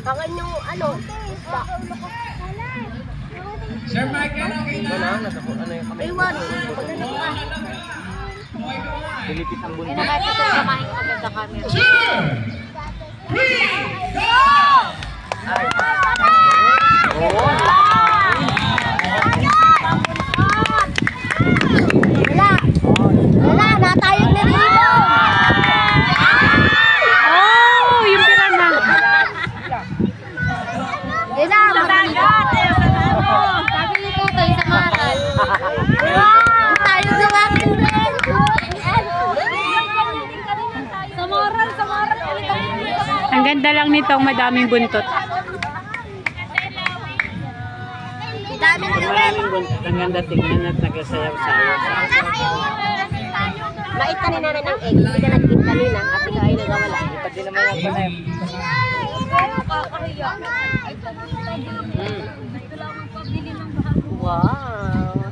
Tangan yung ano, isda. Sir Michael, okay na? Ano yung kamay? Iwan, magaling ka. Pilipit ang buntot. Kahit ito kamain kami sa camera. 2, 3, go! Wala, natayog na rin. Oh, yung pirana. Wala, matagat. Sabi ni Tutoy sa maral. Tayog na natin rin. Sa moral. Ang ganda lang nitong madaming buntot. Dami na rin. Maraming buntot. Ang ganda tingnan at nagasayaw-sayaw. Maita ni nanay ng egg. Hindi ka nag-eat kanina at ikaw ay nagawala. Pati naman ang panay. Wow.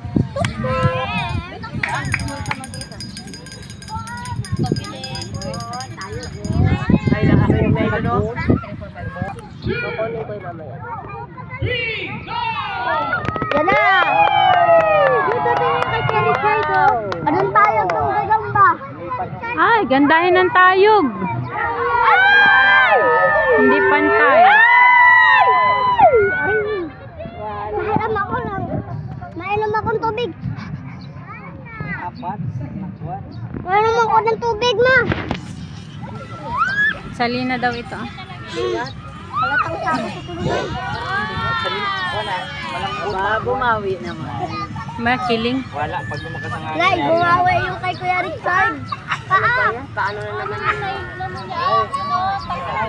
Ay, ako yung may ano. Kukunin ko yung mamaya. 3, go! Yan na! Dito tayo kay Terry Cardo. Anong tayo kung gagamba? Ay, gandahin ng tayog. Hindi pantay. Mainom ako lang. Mainom akong tubig. Apat. Nakuha. Mainom ako ng tubig, ma. Salina daw ito. Halatang sa ako sa tulugan. Wala. Walang bumawi naman. Makiling. Wala. Pag lumakas ang Lai, bumawi yung kay Kuya Richard. Paano na naman? Ay,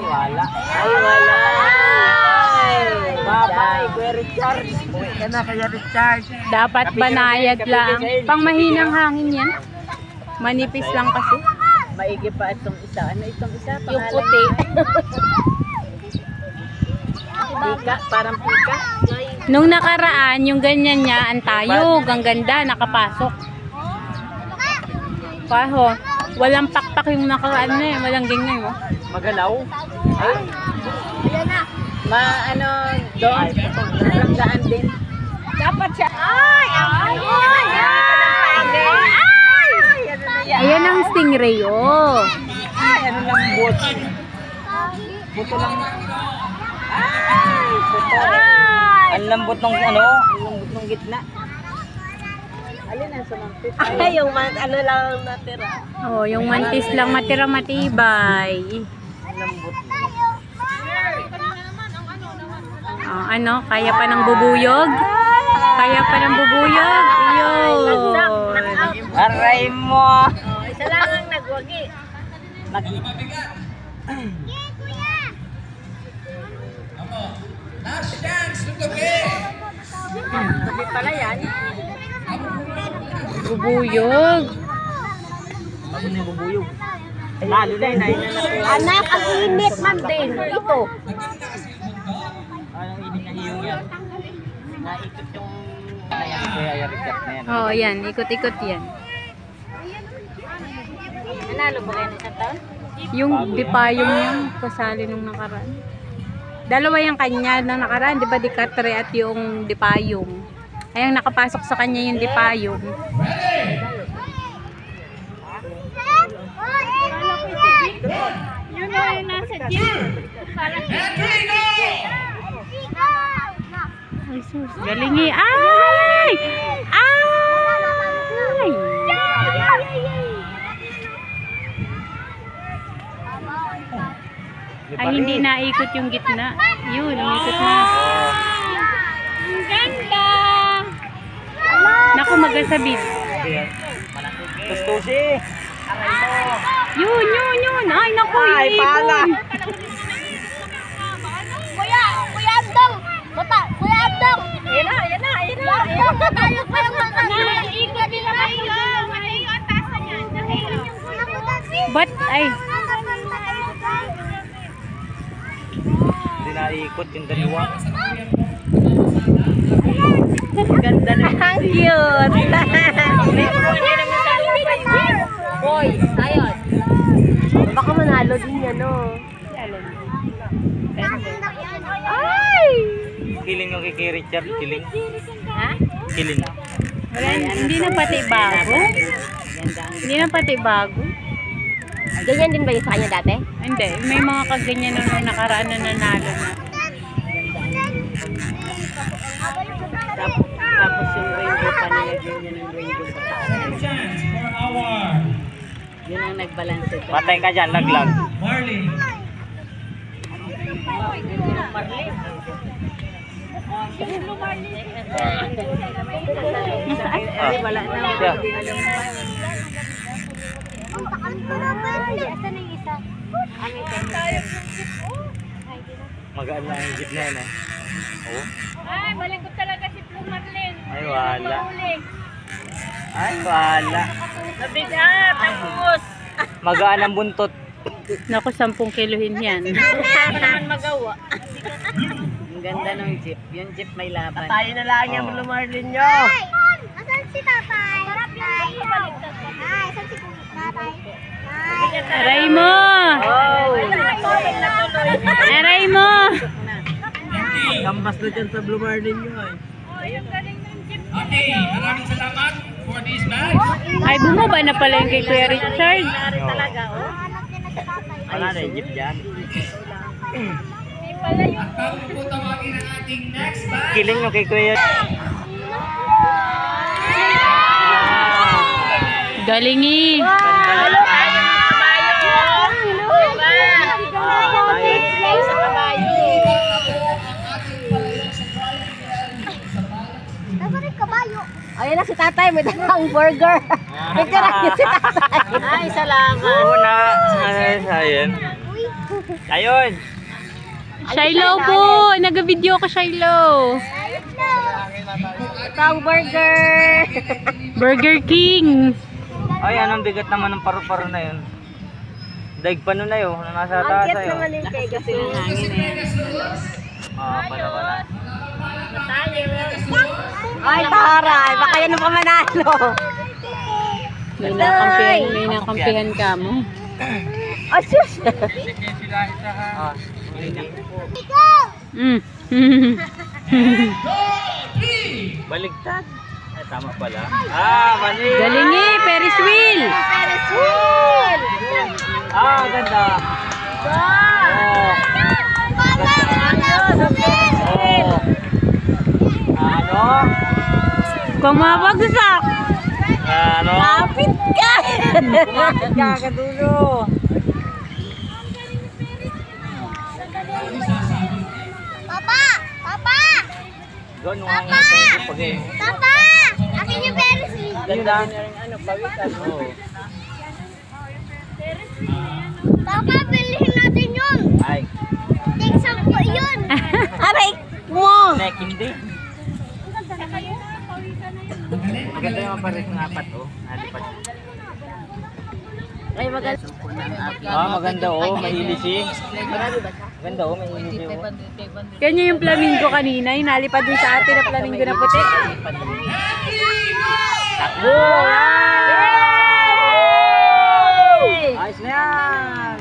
wala. Ay, wala. Bye-bye, Kuya Richard. Uwi ka na, Kuya Richard. Dapat banayad lang. Pang mahinang hangin yan. Manipis lang kasi. Maigi pa itong isa. Ano itong isa? Yung puti. Pika, parang pika. Nung nakaraan, yung ganyan niya, ang tayog. Ang ganda, nakapasok. Paho, walang pakpak yung nakaraan na eh. Walang ganyan mo. Magalaw. Ay, Ayan na. ano, doon. Nalanggaan din. Dapat siya. Ay! Ayan ang stingray, oh. Ay, ano lang bot. Buto lang. Ay, buto. Ang lambot ng ano, ang lambot ng gitna. Alin ang sumampit? Ay, yung ano lang natira. Oh, yung mantis lang matira matibay. Ang lambot. Oh, ano, kaya pa ng bubuyog? Kaya pa ng bubuyog? Yun. Aray mo. Isa lang ang nagwagi. Last chance to gabi! Sabi pala yan. Bubuyog. Ano yung bubuyog? Lalo na yun. Anak, ang init man din. Ito. Anong init na iyong yan? Naikot yung Kuya Richard na yan. Oh, yan. Ikot-ikot yan. Nanalo ba kayo isang taon? Yung dipayong yung kasali nung nakaraan. Dalawa yung kanya nung nakaraan, di ba, di Katre at yung dipayong. Ay, ang nakapasok sa kanya yung dipayong. Yun na yung nasa gym. Henry, go! Ay, sus. Galingi. Ay! Ay! Ay, hindi naikot yung gitna. Yun, umikot na. Ang ganda! Naku, magasabid. Tustusi. Yun. Ay, naku, Ay, yung pala. ibon. Kuya Abdong! Kuya Abdong! Ayan na. Tayo pa yung mga ikot nila kayo. Ang tasa niyan. Ba't, ay, Hindi naikot yung dalawa. ganda na. Ang cute! Boy, sayot. Baka manalo din yan, no? kiling yung kay Richard, kiling. Ha? Kiling. Wala, hindi na pati bago. Hindi na pati bago. Ganyan din ba yung sa kanya dati? Hindi, may mga kaganyan na nung nakaraan na nanalo na. Tapos yung rainbow pa nilagyan niya ng rainbow sa taas. Chance for our Yun ang nagbalanse. Patay ka dyan, laglag. Marlin. Ah, Wala na. siya. Asan na yung isa? Magaan lang yung jeep na yun eh. Oh. Ay, malikot talaga si Blue Marlin. Ay, wala. Ay, wala. Nabigat, tapos. Magaan ang buntot. Naku, 10 kilohin yan. naman magawa. Ang ganda ng jeep. Yung jeep may laban. Tayo na lang yung Blue Marlin nyo. Asan si tatay? Sarap yung baliktad. Ay, asan si tatay? Ay, Aray mo! Aray mo! Kambas na dyan sa Blue Marlin nyo eh. Okay, maraming salamat for this match. Ay, bumaba na pala yung kay Kuya Richard. hanap niya na si tatay. Wala na yung jeep dyan. At bago po tawagin ang ating next match, Kiling yung kay Kuya. Galingi! Nasaan yung kabayo? Ayun na si tatay, may dalang burger. Picture niyo si tatay. Ay, salamat. Oo na. Ayun. Ayun. Shiloh po! Nag-video ka, Shiloh! Ito ang burger. Burger King! Ay, anong bigat naman ng paru-paro na yun. Daig pa nun na yun. Nasa Ang taas cute sa'yo. naman yung kay kasi ng hangin eh. Pala pala. Ay, taray. Baka yan ang pamanalo. May nakampihan ka mo. Oh, sus. Ah. Mm. Baligtad. Ay, tama pala. Ah, mali. Galingi! Ferris wheel! Ferris wheel. Ah, ganda. Oh. Oh. Ano? Kumabagsak! Ano? Kapit ka. Kumakit ka kadulo. Papa! Papa! Doon, nung nga sa pag Papa! Akin yung Ferris wheel. Ganda. Oo. Papa, bilhin natin yun. Ay, Take 10 yun. Aray mo. neck hindi. Maganda yung pares ng apat, oh. Alipat. Ay, maganda. Ah, maganda, oh. Mailisi. Maganda, oh. Mailisi, oh. Kanya yung flamingo kanina, yung nalipad din sa atin na flamingo na puti. Takbo! Ayos na yan!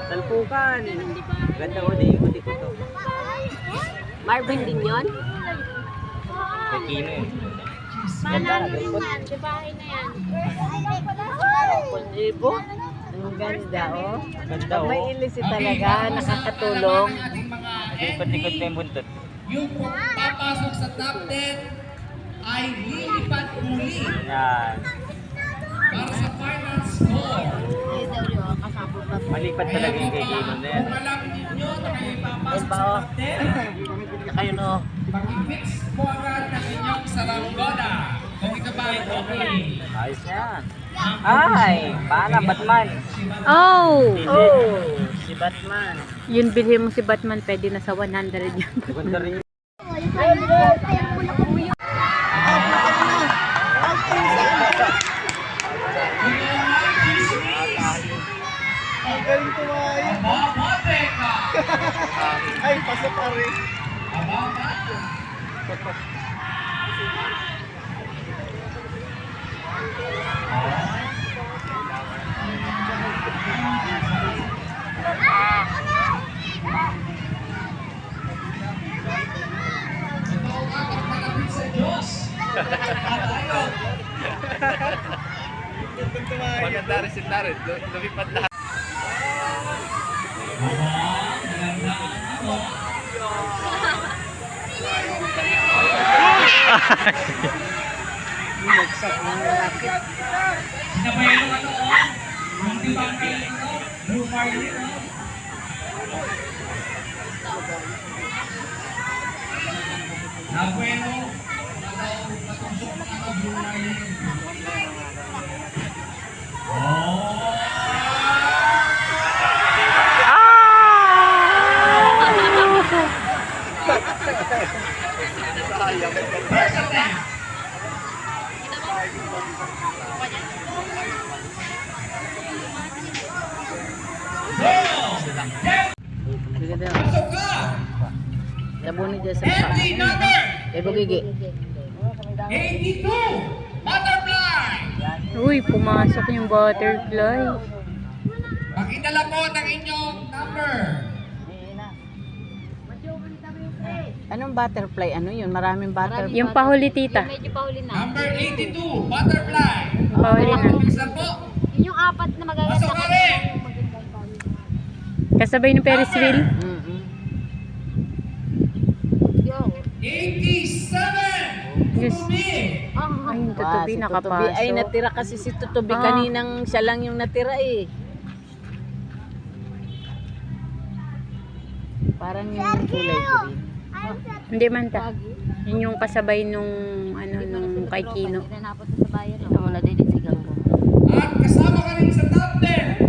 Talpukan! Ganda, oh. Di ikot-ikot, oh. Marvin din yun? May kino, eh. Ganda, nag-ikot. Libo? Ang ganda, oh. Ganda, oh. May ilisi talaga, nakakatulong. Ikot-ikot na yung buntot. yung papasok sa top 10 ay lilipat muli Yan. para sa final score. Malipad talaga yung kay Kino na yan. Kung alam ninyo na kayo papasok sa top 10, Kayo, no? pag-fix po agad ang inyong saranggola. Kung ito ba ay okay. Ayos na yan. Ay, paano, Batman? Oh! Si Batman. Yun, bilhin mo si Batman, pwede na sa 100 yun. Maganda rin. Babote ka! Ay, pasok ka rin. Ababa! Dari si Dari. Lumipad lahat. Labunin dyan sa mukha. Entry number Eh, bugigi. 82, Butterfly. Uy, pumasok yung butterfly. Pakidala po ng inyong number. Anong butterfly? Ano yun? Maraming butterfly. Yung pahuli, tita. Medyo pauli na. Number 82, Butterfly. Pahuli na. Bilisan po. Yun yung apat na magaganda Pasok ka rin. Kasabay ng Ferris wheel. Mm-mm. 87, Yes. Tutubi. Ay, yung Wow, tutubi, si nakapasok. Tutubi. Ay, natira kasi si Tutubi. Ah. Kaninang siya lang yung natira eh. Parang yung kulay green. Hindi man ta. Yun yung kasabay nung, ano, nung kay Kino. Nanapot sa bayan. Ito wala din sigaw ko. At kasama ka rin sa top 10.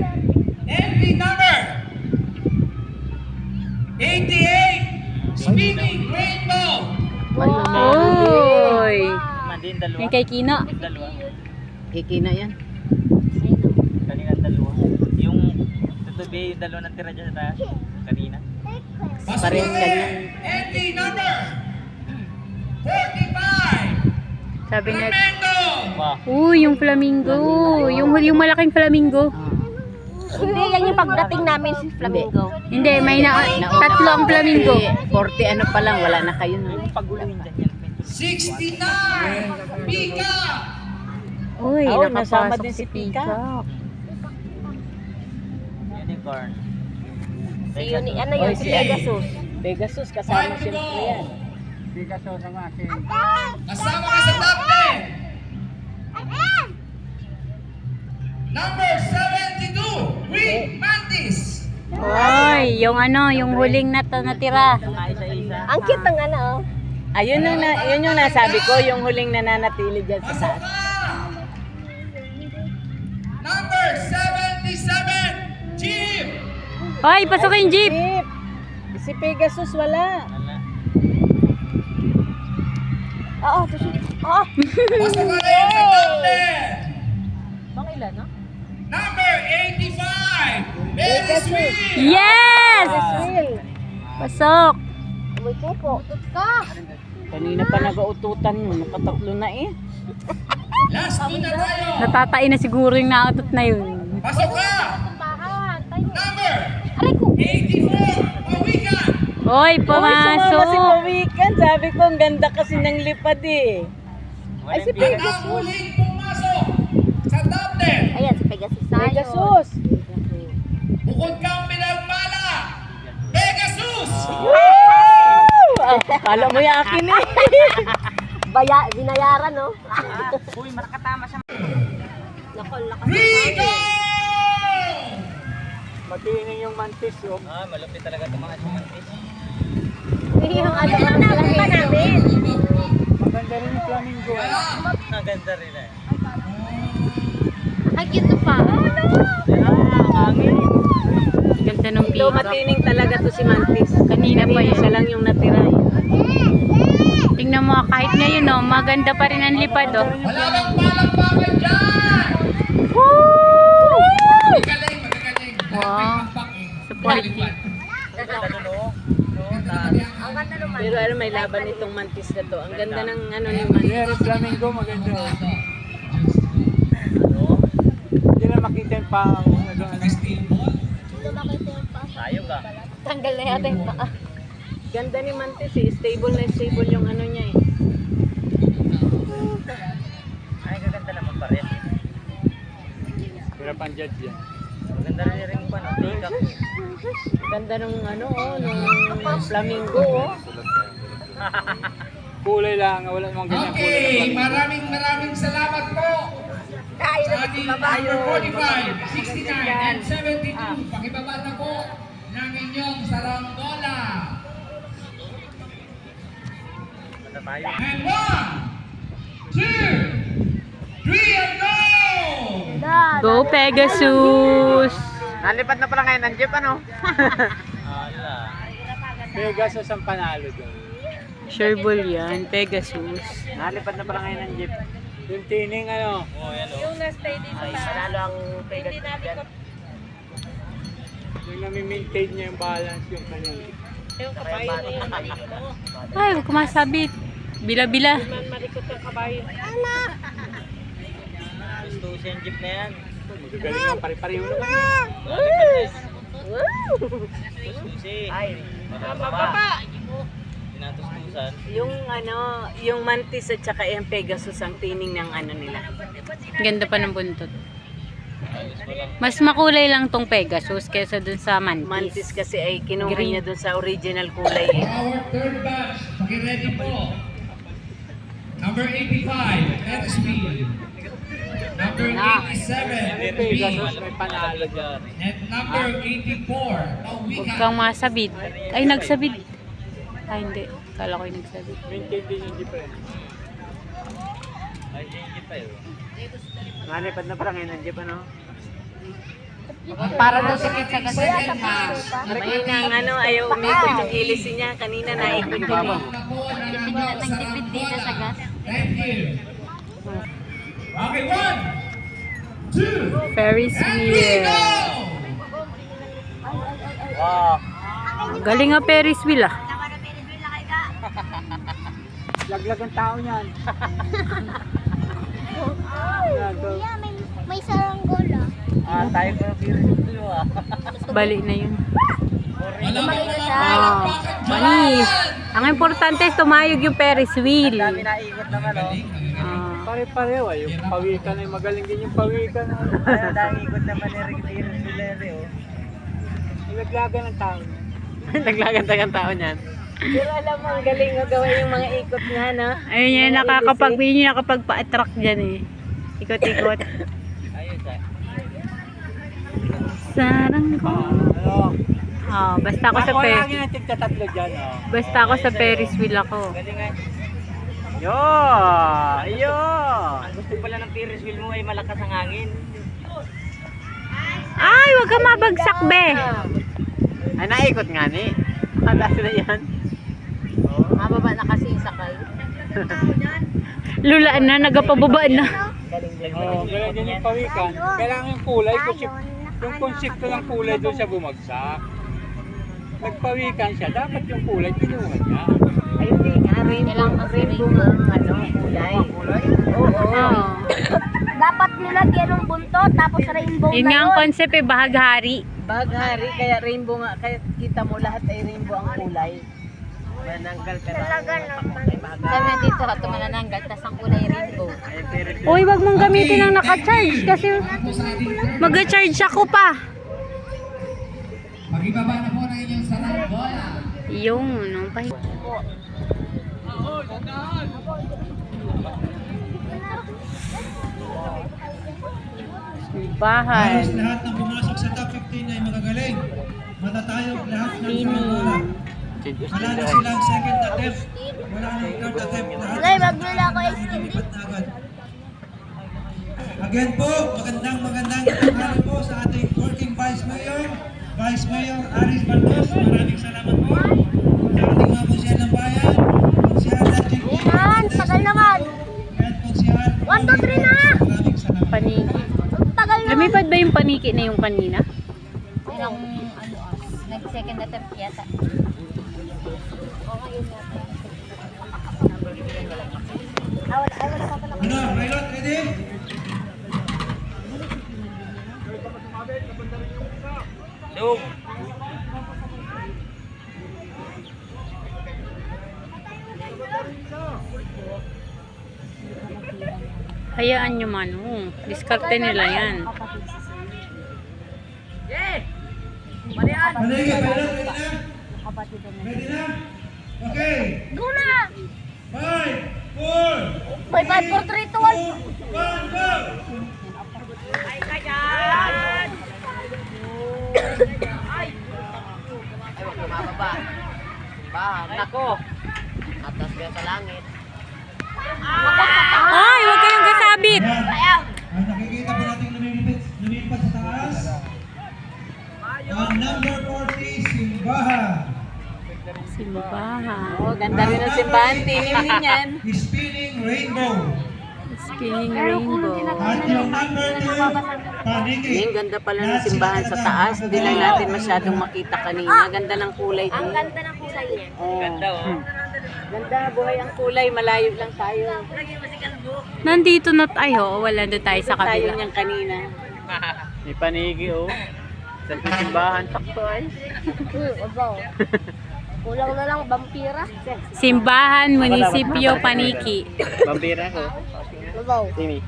Entry number 88, Spinning Rainbow. Uy! Mandin dalawa. Yung kay Kino. Dalawa. Kikina yan. Kanina dalawa. Yung Tutubi, yung dalawa na tira dyan sa taas. Kanina. Pasok Parehas ka rin. ganyan. Entry number 45, Sabi na, Tremendo. Wow. uy, yung flamingo. Yung malaking flamingo. Hindi, yan yung pagdating namin si Flamingo. Hindi, may tatlo ang flamingo. 40 ano pa lang, wala na kayo nun. Paguluhin dyan yan. 69, Pika. Uy, Oh, nasama nakapasok din si si Pika. Peacock. Unicorn. Si Uni, ano yun, si Pegasus. Pegasus, kasama Time to siyempre go. yan. Kasama ka sa top 10. Number 72, Green Mantis. Uy, yung ano, yung huling natira. Ang cute ng ano, oh. Ayun yung, yun yung nasabi ko, yung huling nananatili dyan sa Pasok taas. ka. Number 77, Jeep. Uy, pasok yung jeep. Jeep. Si Pegasus wala. Oo, ito siya. Oo. Pasok ka rin sa top 10. Bang ilan, no? Number 85, Very Sweet. Yes! Will. Pasok. Uy, Keko. Utot ka. Kanina pa nag-uututan mo, nakatatlo na eh. Last two na tayo. Natatain na siguro yung nautot na yun. Pasok ka. Bahan. Tayo. Number Aray ko. 84, Pawikan. Uy, Uy, sumama si pumasok. Pawikan. Sabi ko, ang ganda kasi ng lipad eh. Ay, si At ang Pegasus. huling pumasok sa top 10. Ayan, si Pegasus tayo. Pegasus. Bukod kang pinagpala, Pegasus. Ah, kala mo yung akin eh. Binayaran, no? Uy, makakatama siya. Nakol, lakas. Rico. Matingin yung mantis oh. Ah, malupit talaga itong mga sumantis. Yung ano, ang napunta namin. Maganda rin yung flamingo. Ang ganda rin eh. Ay, cute pa. Ah, ang hangin. Ganda ng Ito, peacock. matining talaga to si Mantis. Kanina pa yan. Siya lang yung natira. Tingnan mo, kahit ngayon, no, maganda pa rin ang lipad, oh. Wala bang palakpakan dyan. Woo! Magaling, magagaling. Wow. Supportive. Ganda doon oh. Ang ganda naman. Pero ano, may laban itong Mantis na to. Ang ganda ng ano ni Mantis. Flamingo maganda. Ano? Hindi na makita yung pang ano. Tayo ka. Tanggal na yata yung paa. Ganda ni Mantis eh. Stable na stable yung ano niya eh. Ay, gaganda naman pa rin. Pero pang-judge yan. Maganda rin pa, no? Tikak. Ganda nung ano, nung flamingo, oh. Kulay lang, wala namang ganyan kulay. Okay, maraming salamat po. Sa ating number 45, 69, and 72. Pakibaba na po ng inyong saranggola. Maganda tayo. And 1, 2, 3, and go! Go Pegasus! Nalipat na pala ngayon ng jeep, ano? Ala. Pegasus ang panalo doon. Sureball yan, Pegasus. Nalipat na pala ngayon ng jeep. Yung tining ano, Oh, yan, oh. Ay, panalo ang Pegasus dyan. yung nami-maintain niya yung balance yung kanyang. Ay, huwag kumasabit. Bila-bila. Gusto ko siyang jeep na yan. Magagaling ang pare-pareho naman. Susi. Ay, Baba. Tinatuskusan. yung ano, yung mantis at saka yung Pegasus ang tining ng ano nila. Ganda pa ng buntot. Ayos mo lang. Mas makulay lang tong Pegasus kaysa dun sa Mantis mantis. kasi ay kinuha Green. niya doon sa original kulay eh. Our third batch, paki-ready po. Number 85, Edisfield. Number 87, Pegasus B. may panalo dyan. And number 84, Huwag kang masabit. Ay, nagsabit. Ay, hindi. Kala ko yung nagsabit. Maintain din yung jeep eh. Ay, yung jeep tayo. Nalipat na pala ngayon ng jeep, ano? Para daw sakit sa kasi. May nang ano, ayaw umikot yung kilis niya. Kanina naikot niya. Nagtipid dito sa gas. Thank you. Okay, 1, 2, Ferris and we wheel. go! Wow. Galing nga Ferris wheel ah. Laglag ang tao niyan. Yeah, may saranggola. Tayo pa ng virus ah. Bali na yun. Wala pa Ah, manis. Ang importante is tumayog yung Ferris wheel. Dami naikot naman, oh. Ah. Pare-pareho ay yung pawikan ay magaling din yung pawikan. Ay, dami ikot naman ni Virus Vilere, oh. Laglagan ng tao. Naglagantagang tao niyan. Pero alam mo, ang galing mo gawin yung mga ikot nga, no? Ayun yun, yun yung nakapagpa-attract dyan eh. Ikot-ikot. Ayos, ah. Sarang ko. Ano? Oh, basta ako sa Ako Ferris. lagi na tigtatatlo dyan. Oh. Basta ako sa Ferris wheel ako. Galing nga. Yo! Yo! Ang gusto pala ng Ferris wheel mo ay malakas ang hangin. Ay, wag ka mabagsak, be. Ay, naikot nga ni. Mataas na yan. Mababa na kasi yung sakay. Lula na, nagapababa na. Oh, galing din yung pawikan. Kailangan yung kulay, yung konsepto ng kulay doon siya bumagsak. Nagpawikan siya, dapat yung kulay kinuha niya. Ay, hindi nga. Rainbow nga ang ano, kulay. Oo. Dapat nilagyan ng buntot tapos rainbow Yun nga ang concept eh, bahaghari. Baghari, kaya rainbow nga. Kaya kita mo lahat ay rainbow ang kulay. Mananggal ka lang. Sabi dito, ito manananggal, tas ang kulay rainbow. Ay, pero Uy, wag mong gamitin ang naka-charge kasi mag-charge ako pa. Pag-ibaba na po ng inyong saranggola. Yung, no, pa. Bahay. Halos lahat ng pumasok sa top 15 ay magagaling. Matatayog lahat ng saranggola. Wala na silang second attempt. Wala na third attempt. Lahat Ngay, maglula ako ice cream. lipat na agad. Again po, magandang tanghali po sa ating working Vice Mayor, Vice Mayor Aris Baldos. Maraming salamat po. Sa ating mga konsyal ng bayan, konsyal natin po. Yan, tagal naman. And konsyal. 1, 2, 3 na. Maraming salamat. Paniki. Ang tagal naman. Lumipad ba yung paniki na yung kanina? Ilang, nag-second attempt yata. Ano, pilot, ready? Zoom! Hayaan nyo man, oh. Diskarte nila yan. Manigit, ready na? Ready na? Okay. Duna! 5, 4, May 5, 4, 3, 2, 1. 1, go! Nako. Atas ka sa langit. Ay, huwag kayong kasabit. Ayan. Nakikita po natin lumilipad sa taas. Ang number 40, Simbahan. Simbahan. Oh, ganda rin ang simbahan. Tinim din yan. Spinning Rainbow. Spinning rainbow. At yung number 2, Paniki. Ang ganda pala ng simbahan sa taas. Hindi lang natin masyadong makita kanina. Ganda ng kulay din. Ang ganda ng kulay niya. Oh. Ganda oh. Ganda, buhay ang kulay. Malayo lang tayo. Nandito na tayo. Wala na tayo sa Tayo kabila. niyang kanina. May panigi oh. Sa simbahan, sakto ay. Abaw. Kulang na lang, vampira. Simbahan, Munisipyo, Paniki. Vampira ko. Abaw. Timi.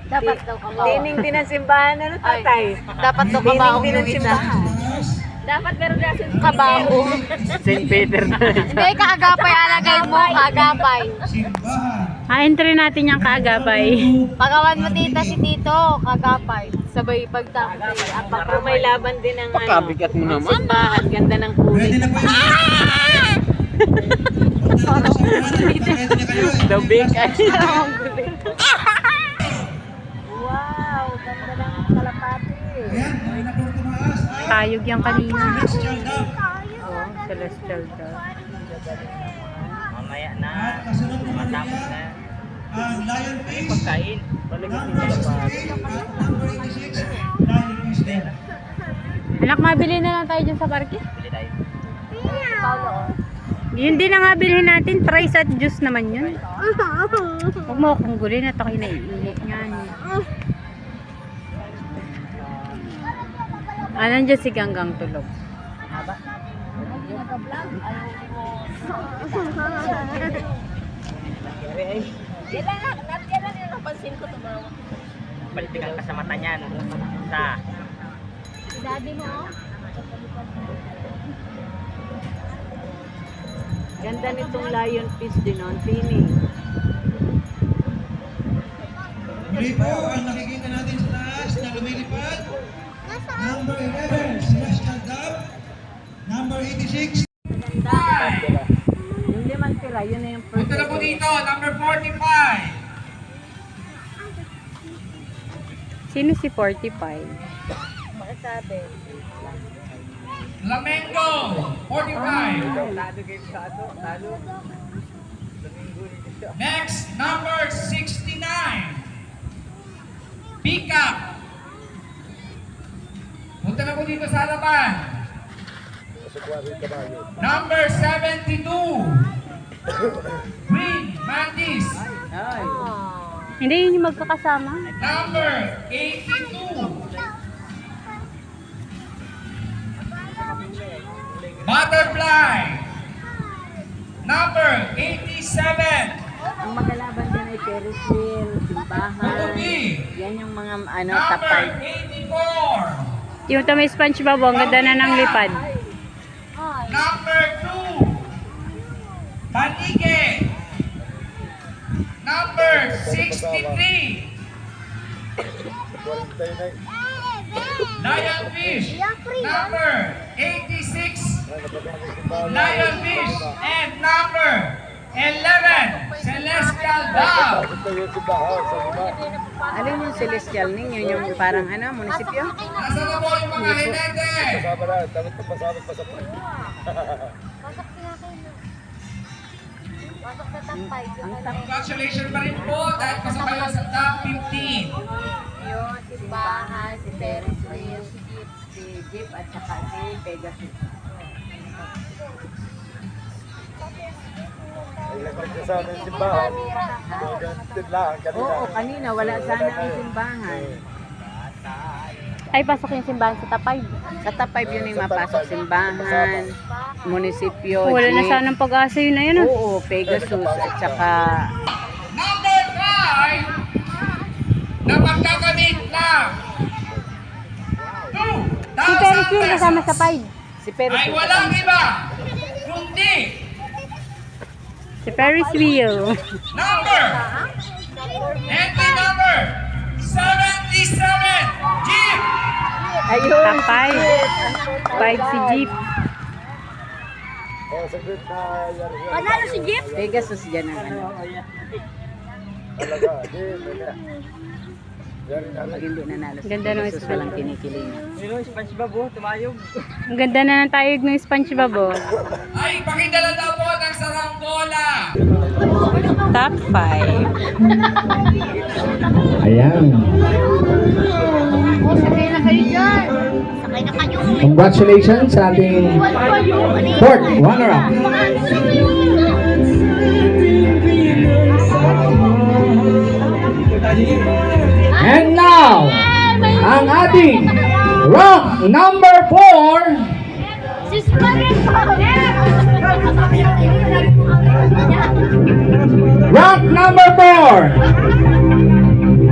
Dapat daw kabaw. Tining din ang simbahan. Ano tatay? Dapat daw Tining kabaw din ang yung isa. simbahan. Dapat meron na kabaho. St. Peter na. Hindi, kaagapay alagay mo, kaagapay. Simbahan. Entry natin yung kaagapay. Pagawan mo tita si Tito, kaagapay. Sabay pagtapos. Baka may laban din ang Pakabigat mo naman. simbahan. Ganda ng kulay. Ready na po yun? Ready na kayo? The big ay. Wow, ganda ng kalapati. Ayan, may na po tumaas. Tayog yung kanina. Celestial Dove. Oh, celestial daw. Mamaya na. At kasunod naman Matapos na. niya, ang Lionfish. Pagkain. Number 68 at number 86, Lionfish din. Anak, mabili na lang tayo dyan sa parke. Bili tayo. Yun din ang nga bilhin natin. Price at juice naman yun. Huwag mo akong gulin at ako'y naiinit nga niya. Nandiyan si Ganggang tulog. Kailan yung napansin ko tumawa? Balitikan ka sa mata niyan. Sa. Si daddy mo, oh. Ganda nitong lionfish din on. Tining. Muli po, ang nakikita natin sa taas na lumilipad. Number 11, Celestial Dove. Number 86. Yung limang tira, yun na yung first. Punta na po dito, number 45. Sino si 45? Makasabi. Flamengo, 45. Next, number 69. Peacock. Punta na po dito sa harapan. Number 72. Green Mantis. Hindi yun yung magkakasama. Number 82. Butterfly. Number 87. Ang magalaban din ay Ferris wheel, simbahan. Bumblebee. Yan yung mga ano, Number tapay. 84. Yung may SpongeBob, ang ganda na ng lipad. Number 2. Panige. Number 63. Lionfish. Number 86. Lionfish. And number 11. Celestial Dove. Alin yung celestial ninyo? Yung parang ano, munisipyo? Nasa na po yung mga hinete? Pasok sa top 5. Congratulations pa rin po dahil pasok kayo sa top 15. Yun, si simbahan, si Ferris wheel, si Jeep, at saka si Pegasus. Oo, kanina wala sana ang simbahan. Ay, pasok yung simbahan sa tapay. Sa top 5 yun yung mapasok simbahan, munisipyo, Wala na Jeep. sanang pag-asa yun na yun. Ah. Oo, Pegasus, at saka Number 5 na magkakamit ng 2,000 Si Ferris wheel kasama sa 5. Si Perez. Ay walang iba kundi Si Ferris wheel. number entry number 77 Jeep. Ayun. Top 5. 5 si Jeep. Panalo si Jeep. Pegasus dyan ang ano. Pag hindi nanalo si Ganda ng Pegasus, walang kinikiling. Ang ganda na ng tayog ng SpongeBob, oh. Ay pakidala daw po ng saranggola. Top 5. Ayan. Sakay na kayo dyan. Sakay na kayo. Congratulations sa ating fourth runner-up. And now, ang ating rank number 4, Si Spirit. rank number 4,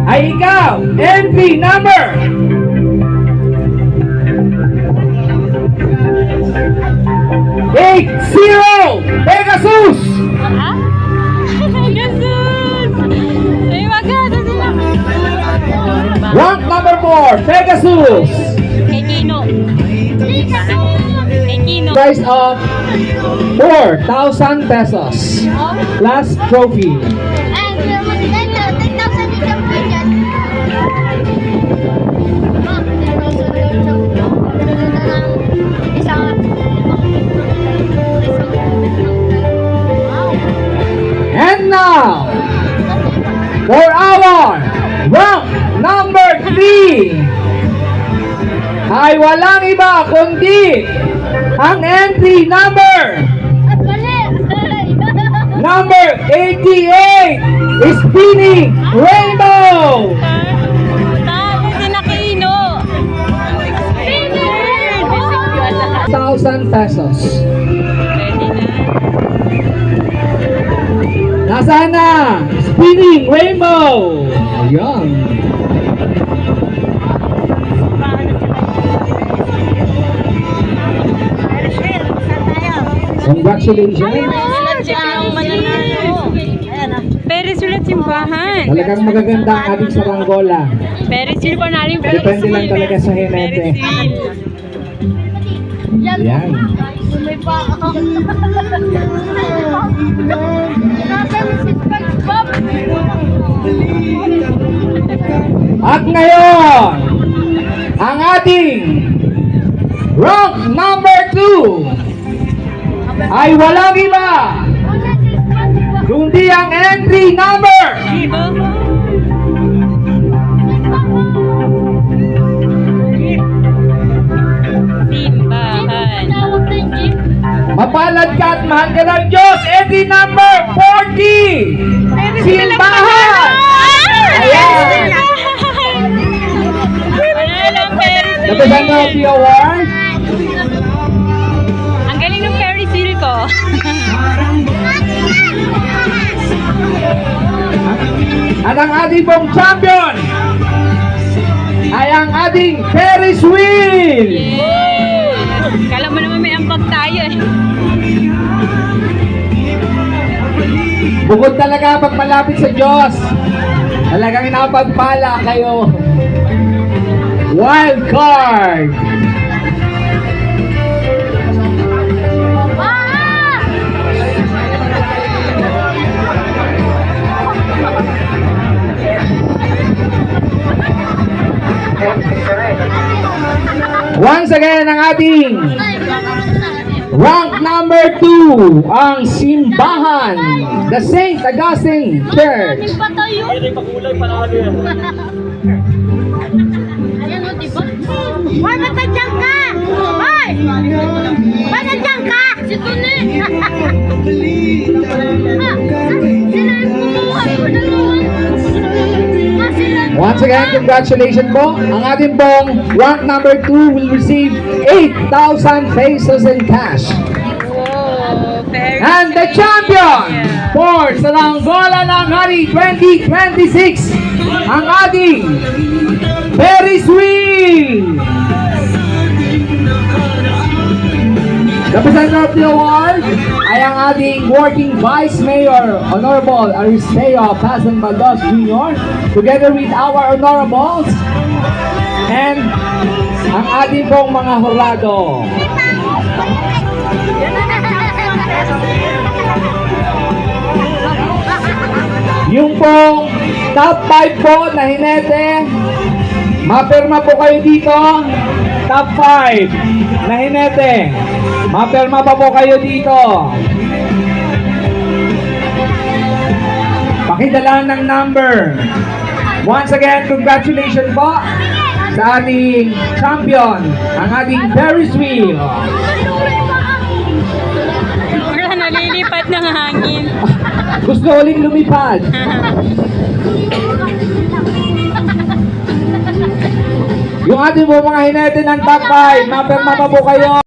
ay ikaw, entry number 80 Pegasus. Ay, maganda sila. Rank number 4, Pegasus. Kay Kino. Kay Kino. Price of 4,000 pesos plus trophy. Ay, 10,000 yung dyan. And now, for our rank number 3, ay walang iba kundi ang entry number At mali! number 88, Spinning Rainbow. Talo si Nakino. 1,000 pesos. Ready na. Nasaan na? Spinning Rainbow. Ayan. Congratulations. Ferris wheel at simbahan. Talagang magaganda ang ating saranggola. Ferris wheel pa natin. Ferris Depende lang wheel. talaga sa hinete. Ferris wheel. Yan. May pa ako. Grabe mo si SpongeBob. At ngayon, ang ating rank number 2 ay walang iba kundi ang entry number Simbahan. Tawag na yung Jeep. mapalad ka at mahal ka ng Diyos, entry number 40, Simbahan. Ayan. Panalang Ferris wheel. Nabisan mo the award. Ang galing ng Ferris wheel ko. At ang ating pong champion ay ang ating Ferris wheel. Kala mo naman may ambag tayo eh. Bukod talaga pag malapit sa Diyos, talagang napagpala kayo. Wild card. Once again, ang ating rank number 2, ang Simbahan, the St. Augustine Church. Pa tayo. Ayan o, diba? Hoy, ba't nandiyan ka? Hoy! Ba't nandiyan ka? Si Tune! Sila yung kumuha ko na naman. Sila. Once again, congratulations po. Ang ating pong rank number 2 will receive 8,000 pesos in cash. Wow, Ferris And the champion for Saranggola ng Hari 2026, ang ating Ferris wheel. The presenter of the award ay ang ating working Vice Mayor, Honorable Aristeo Pasan Baldos Jr. together with our honorables and ang ating pong mga hurado. Yung pong top 5 po na hinete, mapirma po kayo dito. Top 5 na hinete, mapirma pa po kayo dito. Pakidala ng number. Once again, congratulations po sa ating champion, ang ating Ferris wheel. Wala, nalilipat ng hangin. Gusto uling lumipad. Yung ating po mga hinete ng top 5, mapirma pa po kayo.